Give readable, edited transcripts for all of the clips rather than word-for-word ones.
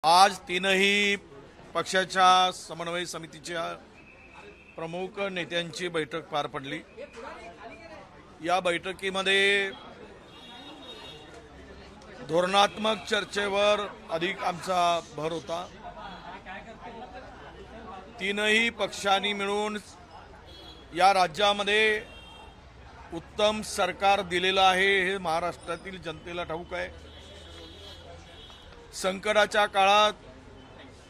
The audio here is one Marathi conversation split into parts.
आज तीनही पक्षाच्या समन्वय समितीच्या प्रमुख नेत्यांची बैठक पार पडली। या बैठकीमध्ये धोरणात्मक चर्चेवर अधिक आमचा भर होता। तीनही पक्षांनी मिळून या राज्यामध्ये उत्तम सरकार दिलेलं आहे हे महाराष्ट्रातील जनतेला ठाऊक आहे। संकटाच्या काळात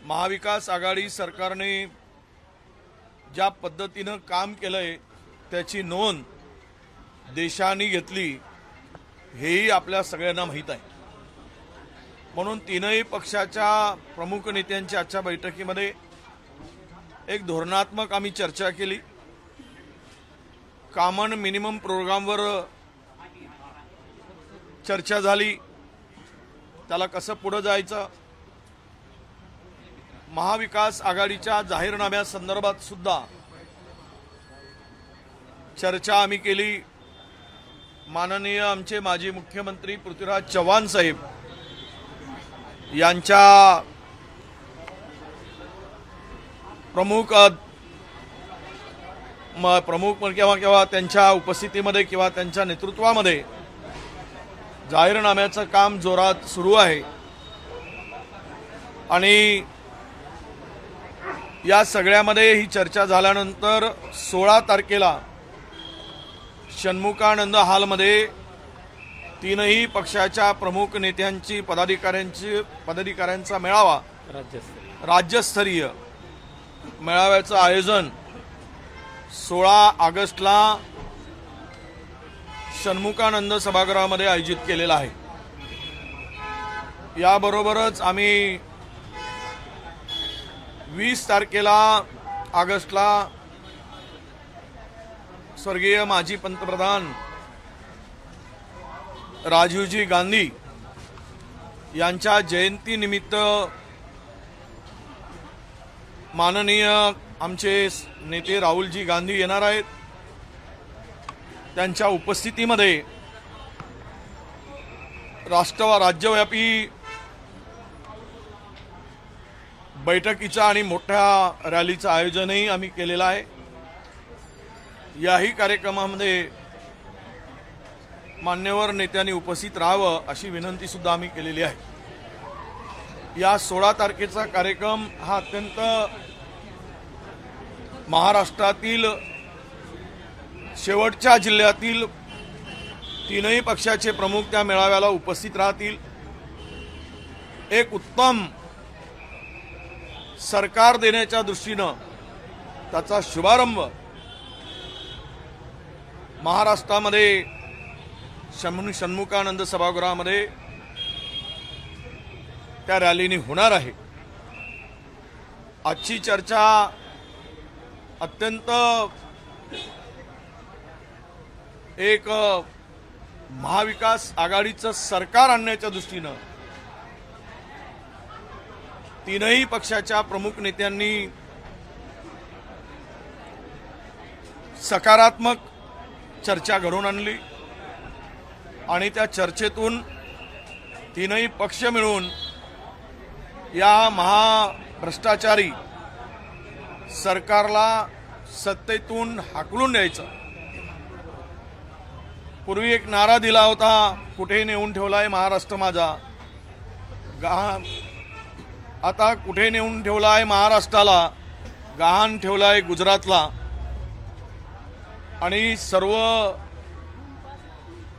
महाविकास आघाडी सरकारने ज्या पद्धतीने काम केलंय त्याची नोंद देशाने घेतली हेही आपल्या सगळ्यांना माहीत आहे। म्हणून तीनही पक्षाच्या प्रमुख नेत्यांच्या आजच्या बैठकीमध्ये एक धोरणात्मक आम्ही चर्चा केली। कॉमन मिनिमम प्रोग्रामवर चर्चा झाली, त्याला कसं पुढे जायचं। महाविकास आघाडीच्या जाहीरनाम्यासंदर्भात सुद्धा चर्चा आम्ही केली। माननीय आमचे माजी मुख्यमंत्री पृथ्वीराज चव्हाण साहेब यांच्या प्रमुख किंवा त्यांच्या उपस्थितीमध्ये किंवा त्यांच्या नेतृत्वामध्ये जाहीरनाम्याचं काम जोरात सुरू आहे आणि या सगळ्यामध्ये ही चर्चा झाल्यानंतर 16 तारखेला षण्मुखानंद हॉलमध्ये तीनही पक्षाच्या प्रमुख नेत्यांची पदाधिकाऱ्यांचा मेळावा राज्यस्तरीय मेळाव्याचं आयोजन 16 ऑगस्टला षण्मुखानंद सभागृहामध्ये आयोजित केलेला आहे। याबरोबरच आम्ही 20 तारखेला ऑगस्टला स्वर्गीय माजी पंतप्रधान राजीवजी गांधी यांच्या जयंतीनिमित्त माननीय आमचे नेते राहुलजी गांधी येणार आहेत। त्यांच्या उपस्थितीमध्ये राज्यव्यापी बैठकीचा आणि मोठ्या रॅलीचं आयोजनही आम्ही केलेलं आहे। याही कार्यक्रमामध्ये मान्यवर नेत्यांनी उपस्थित राहावं अशी विनंती सुद्धा आम्ही केलेली आहे। या 16 तारखेचा कार्यक्रम हा अत्यंत महाराष्ट्रातील शेवटच्या जिल्ह्यातील तीनही पक्षाचे प्रमुख त्या मेळाव्याला उपस्थित राहतील। एक उत्तम सरकार देण्याच्या दृष्टीनं त्याचा शुभारंभ महाराष्ट्रामध्ये षण्मुखानंद सभागृहामध्ये त्या रॅलीने होणार आहे। आजची चर्चा अत्यंत एक महाविकास आघाडीचं सरकार आणण्याच्या दृष्टीनं तीनही पक्षाच्या प्रमुख नेत्यांनी सकारात्मक चर्चा घडवून आणली आणि त्या चर्चेतून तीनही पक्ष मिळून या महाभ्रष्टाचारी सरकारला सत्तेतून हाकलून द्यायचं। पूर्वी एक नारा दिला होता, कुठे नेऊन ठेवलाय महाराष्ट्र माझा, आता कुठे नेऊन ठेवलाय महाराष्ट्राला, गहाण ठेवलाय गुजरातला। आणि सर्व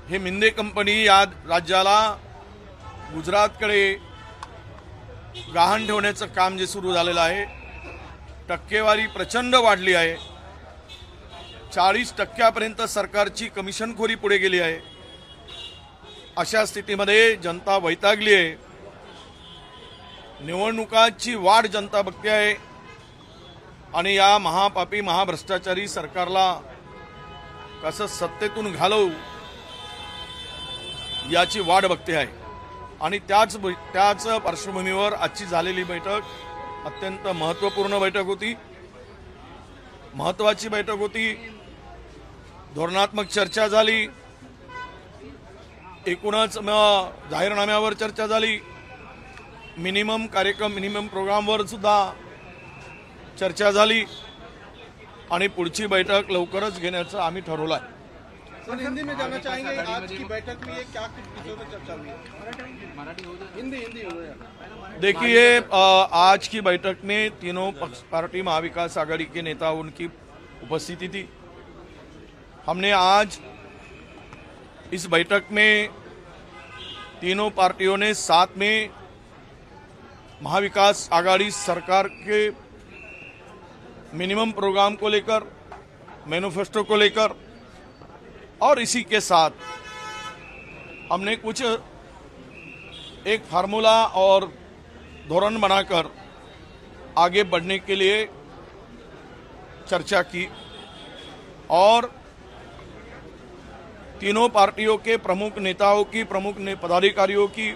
हे मिंदे कंपनी या राज्याला गुजरातकडे गहाण ठेवण्याचं काम जे सुरू झालेलं आहे, टक्केवारी प्रचंड वाढली आहे। 40% सरकारची कमिशनखोरी पुढे गेली आहे। अशा स्थितीमध्ये जनता वैतागली आहे। निवडणुकांची वाट जनता बघते आहे आणि या महापापी महाभ्रष्टाचारी सरकारला कसं सत्तेतून घालवू याची वाट बघते आहे। आणि त्याच पार्श्वभूमीवर आजची झालेली बैठक अत्यंत महत्त्वपूर्ण बैठक होती, महत्त्वाची बैठक होती। धोरणात्मक चर्चा झाली, एकूणच जाहीरनाम्यावर चर्चा झाली। मिनिमम कार्यक्रम मिनिमम प्रोग्रामवर सुद्धा चर्चा झाली आणि पुढची बैठक लवकरच घेण्याचं आम्ही ठरवलं आहे। सर हिंदी में जानना चाहेंगे आज की बैठक में ये क्या विषयों पर चर्चा हुई है? हिंदी हो गया। देखिए आज की बैठक में तीनों पार्टी महाविकास आघाड़ी के नेताओं की उपस्थिति थी। हमने आज इस बैठक में तीनों पार्टियों ने साथ में महाविकास आघाड़ी सरकार के मिनिमम प्रोग्राम को लेकर, मैनिफेस्टो को लेकर और इसी के साथ हमने कुछ एक फार्मूला और धोरण बनाकर आगे बढ़ने के लिए चर्चा की और तीनों पार्टियों के प्रमुख नेताओं की, प्रमुख पदाधिकारियों की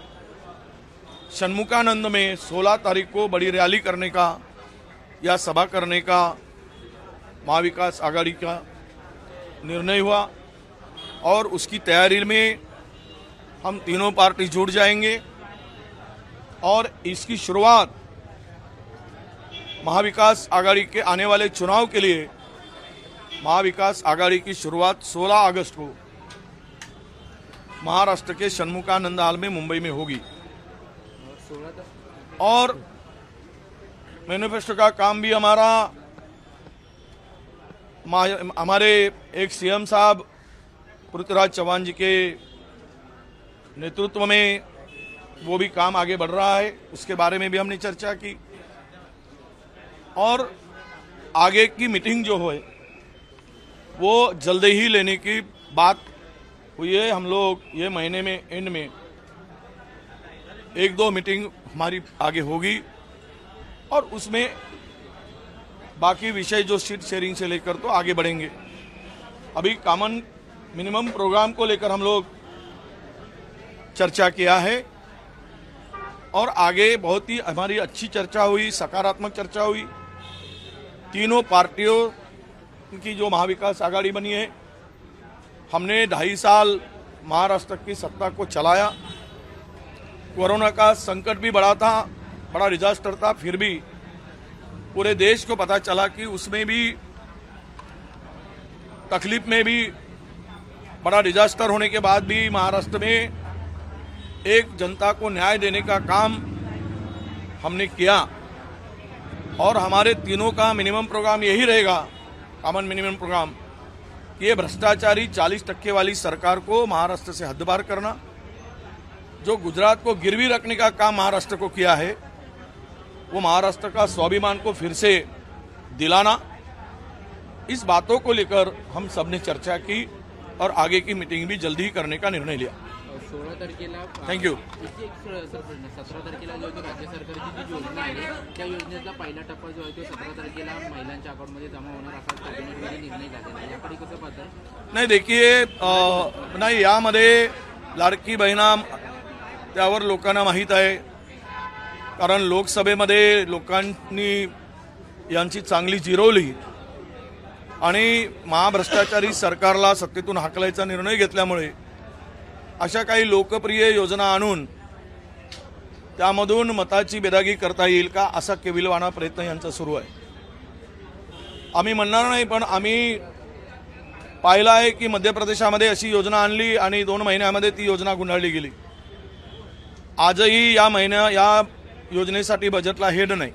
षण्मुखानंद में 16 तारीख को बड़ी रैली करने का या सभा करने का महाविकास आघाड़ी का निर्णय हुआ और उसकी तैयारी में हम तीनों पार्टी जुट जाएंगे और इसकी शुरुआत महाविकास आघाड़ी के आने वाले चुनाव के लिए महाविकास आघाड़ी की शुरुआत 16 अगस्त को महाराष्ट्र के षण्मुखानंद हॉल में मुंबई में होगी और मैनिफेस्टो का काम भी हमारे एक सीएम साहब पृथ्वीराज चौहान जी के नेतृत्व में वो भी काम आगे बढ़ रहा है, उसके बारे में भी हमने चर्चा की और आगे की मीटिंग जो है वो जल्दी ही लेने की बात हुई है। हम लोग ये महीने में एंड में 1-2 मीटिंग हमारी आगे होगी और उसमें बाकी विषय जो सीट शेयरिंग से लेकर तो आगे बढ़ेंगे। अभी कॉमन मिनिमम प्रोग्राम को लेकर हम लोग चर्चा किया है और आगे बहुत ही हमारी अच्छी चर्चा हुई, सकारात्मक चर्चा हुई। तीनों पार्टियों की जो महाविकास आघाड़ी बनी है, हमने 2.5 साल महाराष्ट्र की सत्ता को चलाया। कोरोना का संकट भी बड़ा था, बड़ा डिजास्टर था, फिर भी पूरे देश को पता चला कि उसमें भी तकलीफ में भी बड़ा डिजास्टर होने के बाद भी महाराष्ट्र में एक जनता को न्याय देने का काम हमने किया और हमारे तीनों का मिनिमम प्रोग्राम यही रहेगा, कॉमन मिनिमम प्रोग्राम, कि ये भ्रष्टाचारी 40% वाली सरकार को महाराष्ट्र से हद्दपार करना, जो गुजरात को गिरवी रखने का काम महाराष्ट्र को किया है, वो महाराष्ट्र का स्वाभिमान को फिर से दिलाना, इस बातों को लेकर हम सब ने चर्चा की और आगे की मीटिंग भी जल्दी ही करने का निर्णय लिया। 16 तारखेला थँक्यू। 17 तारखेला जो राज्य सरकारची जी योजना आहे त्या योजनेचा पहिला टप्पा जो आहे तो 17 तारखेला महिलांच्या अकाउंटमध्ये जमा होणार असा कॅबिनेटमध्ये निर्णय झालेला आहे, याकडे कसं पाहताय? नाही देखिए, नाही यामध्ये लाडकी बहिणा त्यावर लोकांना माहीत आहे, कारण लोकसभेमध्ये लोकांनी यांची चांगली जिरवली आणि महाभ्रष्टाचारी सरकारला सत्तेतून हाकलायचा निर्णय घेतल्यामुळे अशा काही लोकप्रिय योजना आणून त्यामधून मताची बेदागी करता येईल का असा केविलवाणा प्रयत्न यांचा सुरू आहे। आम्ही म्हणणार नाही, पण आम्ही पाहिलं आहे की मध्य प्रदेशामध्ये अशी योजना आणली आणि 2 महिन्यामध्ये ती योजना गुंडाळली गेली। आजही या योजनेसाठी बजेटला हेड नाही,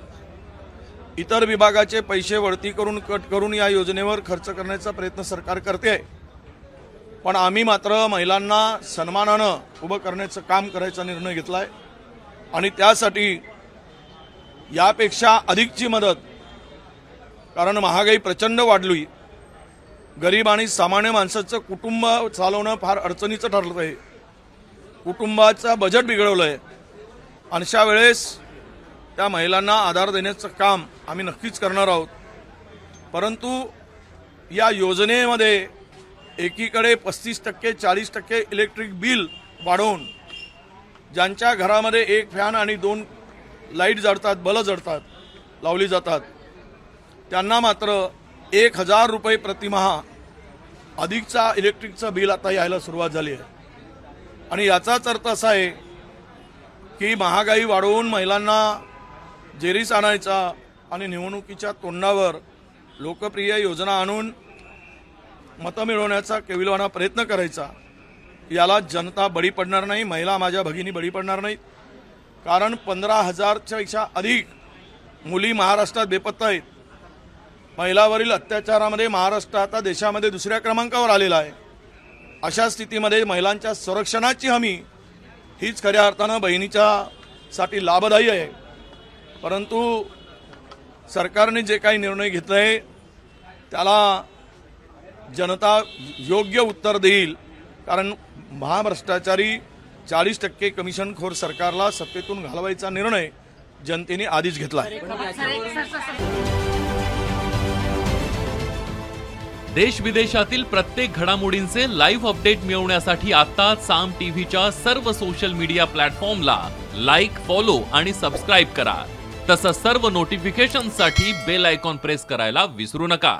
इतर विभागाचे पैसे वळती करून कट करून या योजनेवर खर्च करण्याचा प्रयत्न सरकार करते आहे, पण आम्ही मात्र महिलांना सन्मानानं उभं करण्याचं काम करायचा निर्णय घेतलाय आणि त्यासाठी यापेक्षा अधिकची मदत, कारण महागाई प्रचंड वाढली, गरीब आणि सामान्य माणसाचं कुटुंब चालवणं फार अडचणीचं ठरलं आहे, कुटुंबाचं बजेट बिघडवलंय, अशा वेळेस त्या महिलांना आधार देण्याचं काम आम्ही नक्कीच करणार आहोत। परंतु या योजनेमध्ये एकीकडे 35% 40% इलेक्ट्रिक बिल वाढवून ज्यांच्या घरामध्ये 1 फॅन आणि 2 लाईट जळतात, बल्ब जळतात, लावली जातात, त्यांना मात्र 1000 रुपये प्रतिमाह अधिकचा इलेक्ट्रिकचं बिल आता यायला सुरुवात झाली आहे। आणि याचाच अर्थ असा आहे की महागाई वाढवून महिलांना जेरीस आणायचा आणि निवडणुकीच्या तोंडावर लोकप्रिय योजना आणून मतं मिळवण्याचा केविलवाना प्रयत्न करायचा, याला जनता बळी पडणार नाही, महिला माझ्या भगिनी बळी पडणार नाहीत. कारण 15,000च्या पेक्षा अधिक मुली महाराष्ट्रात बेपत्ता आहेत. महिलावरील अत्याचारामध्ये महाराष्ट्र आता देशामध्ये दुसऱ्या क्रमांकावर आलेला आहे. अशा स्थितीमध्ये महिलांच्या संरक्षणाची हमी हीच खऱ्या अर्थानं बहिणीच्या साठी लाभदायी आहे. परंतु सरकारने जे काही निर्णय घेतलाय त्याला जनता योग्य उत्तर देईल. कारण महाभ्रष्टाचारी 40% कमिशनखोर सरकारला सत्तेतून घालवायचा निर्णय जनतेने आधीच घेतला आहे. देश विदेशातील प्रत्येक घडामोडींचे लाईव्ह अपडेट मिळवण्यासाठी आता साम टीव्हीच्या सर्व सोशल मीडिया प्लॅटफॉर्मला लाईक, फॉलो आणि सबस्क्राईब करा. तसंच सर्व नोटिफिकेशनसाठी बेल आयकॉन प्रेस करायला विसरू नका.